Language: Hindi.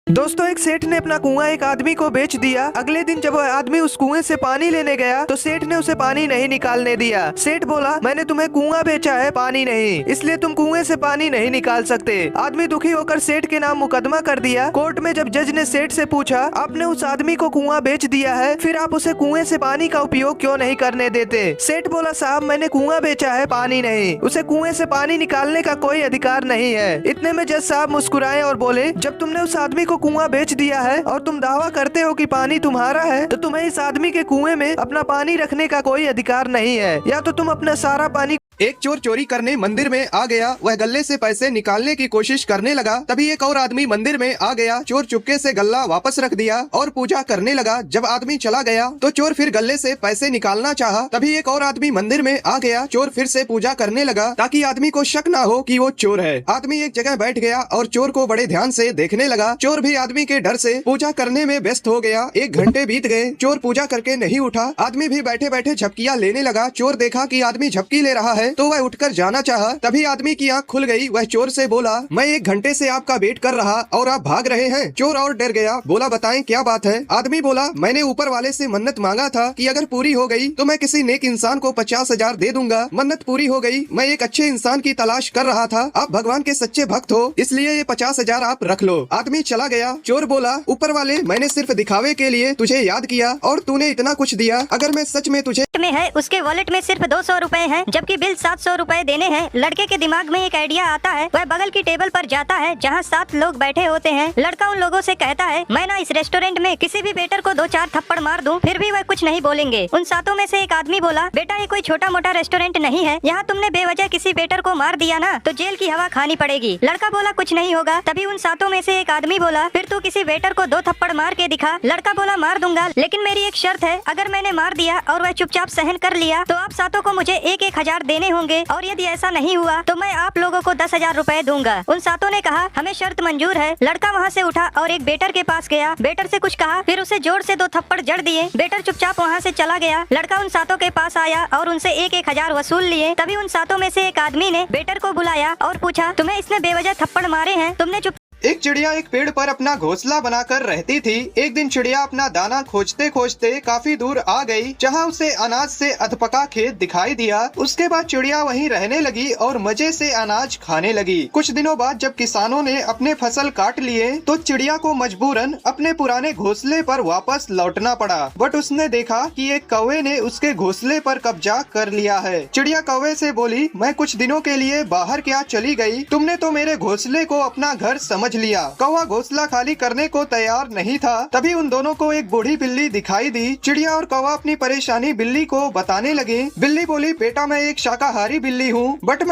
दोस्तों, एक सेठ ने अपना कुआं एक आदमी को बेच दिया। अगले दिन जब वह आदमी उस कुएं से पानी लेने गया तो सेठ ने उसे पानी नहीं निकालने दिया। सेठ बोला, मैंने तुम्हें कुआं बेचा है, पानी नहीं, इसलिए तुम कुएं से पानी नहीं निकाल सकते। आदमी दुखी होकर सेठ के नाम मुकदमा कर दिया। कोर्ट में जब जज ने सेठ से पूछा, आपने उस आदमी को कुआं बेच दिया है, फिर आप उसे कुएं से पानी का उपयोग क्यों नहीं करने देते? सेठ बोला, साहब मैंने कुआं बेचा है, पानी नहीं, उसे कुएं से पानी निकालने का कोई अधिकार नहीं है। इतने में जज साहब मुस्कुराए और बोले, जब तुमने उस आदमी को कुआं बेच दिया है और तुम दावा करते हो कि पानी तुम्हारा है, तो तुम्हें इस आदमी के कुएं में अपना पानी रखने का कोई अधिकार नहीं है। या तो तुम अपना सारा पानी। एक चोर चोरी करने मंदिर में आ गया। वह गले से पैसे निकालने की कोशिश करने लगा। तभी एक और आदमी मंदिर में आ गया। चोर चुपके से गल्ला वापस रख दिया और पूजा करने लगा। जब आदमी चला गया तो चोर फिर गले से पैसे निकालना चाहा। तभी एक और आदमी मंदिर में आ गया। चोर फिर से पूजा करने लगा ताकि आदमी को शक ना हो कि वो चोर है। आदमी एक जगह बैठ गया और चोर को बड़े ध्यान से देखने लगा। चोर भी आदमी के डर से पूजा करने में व्यस्त हो गया। 1 घंटे बीत गए, चोर पूजा करके नहीं उठा। आदमी भी बैठे बैठे झपकियां लेने लगा। चोर देखा कि आदमी झपकी ले रहा है तो वह उठकर जाना चाहा। तभी आदमी की आंख खुल गई। वह चोर से बोला, मैं 1 घंटे से आपका वेट कर रहा और आप भाग रहे हैं। चोर और डर गया, बोला, बताएं क्या बात है? आदमी बोला, मैंने ऊपर वाले से मन्नत मांगा था कि अगर पूरी हो गई तो मैं किसी नेक इंसान को 50,000 दे दूंगा। मन्नत पूरी हो गई। मैं एक अच्छे इंसान की तलाश कर रहा था। आप भगवान के सच्चे भक्त हो, इसलिए ये 50,000 आप रख लो। आदमी चला गया। चोर बोला, ऊपर वाले, मैंने सिर्फ दिखावे के लिए तुझे याद किया और तूने इतना कुछ दिया। अगर मैं सच में तुझे में है, उसके वॉलेट में सिर्फ 200 रुपए है, जबकि बिल 700 रुपए देने हैं। लड़के के दिमाग में एक आइडिया आता है। वह बगल की टेबल पर जाता है जहां 7 लोग बैठे होते हैं। लड़का उन लोगों से कहता है, मैं ना इस रेस्टोरेंट में किसी भी वेटर को 2-4 थप्पड़ मार दूं, फिर भी वह कुछ नहीं बोलेंगे। उन 7 में से एक आदमी बोला, बेटा ये कोई छोटा मोटा रेस्टोरेंट नहीं है, यहाँ तुमने बेवजह किसी वेटर को मार दिया ना तो जेल की हवा खानी पड़ेगी। लड़का बोला, कुछ नहीं होगा। तभी उन 7 में से एक आदमी बोला, फिर तू किसी वेटर को 2 थप्पड़ मार के दिखा। लड़का बोला, मार दूंगा, लेकिन मेरी एक शर्त है, अगर मैंने मार दिया और वह चुपचाप सहन कर लिया तो आप 7 को मुझे 1-1 हजार देने होंगे, और यदि ऐसा नहीं हुआ तो मैं आप लोगों को 10,000 रुपए दूंगा। उन 7 ने कहा, हमें शर्त मंजूर है। लड़का वहाँ से उठा और एक वेटर के पास गया। वेटर से कुछ कहा, फिर उसे जोर से 2 थप्पड़ जड़ दिए। वेटर चुपचाप वहाँ से चला गया। लड़का उन 7 के पास आया और उनसे 1-1 हजार वसूल लिए। तभी उन 7 में से एक आदमी ने वेटर को बुलाया और पूछा, तुम्हें इसने बेवजह थप्पड़ मारे हैं, तुमने चुप। एक चिड़िया एक पेड़ पर अपना घोंसला बनाकर रहती थी। एक दिन चिड़िया अपना दाना खोजते खोजते काफी दूर आ गई, जहाँ उसे अनाज से अधपका खेत दिखाई दिया। उसके बाद चिड़िया वहीं रहने लगी और मजे से अनाज खाने लगी। कुछ दिनों बाद जब किसानों ने अपने फसल काट लिए तो चिड़िया को मजबूरन अपने पुराने घोंसले पर वापस लौटना पड़ा। बट उसने देखा कि एक कौवे ने उसके घोंसले पर कब्जा कर लिया है। चिड़िया कौवे से बोली, मैं कुछ दिनों के लिए बाहर क्या चली गई, तुमने तो मेरे घोंसले को अपना घर समझ लिया। कौवा घोंसला खाली करने को तैयार नहीं था। तभी उन दोनों को एक बूढ़ी बिल्ली दिखाई दी। चिड़िया और कौवा अपनी परेशानी बिल्ली को बताने लगे। बिल्ली बोली, बेटा मैं एक शाकाहारी बिल्ली हूँ, बट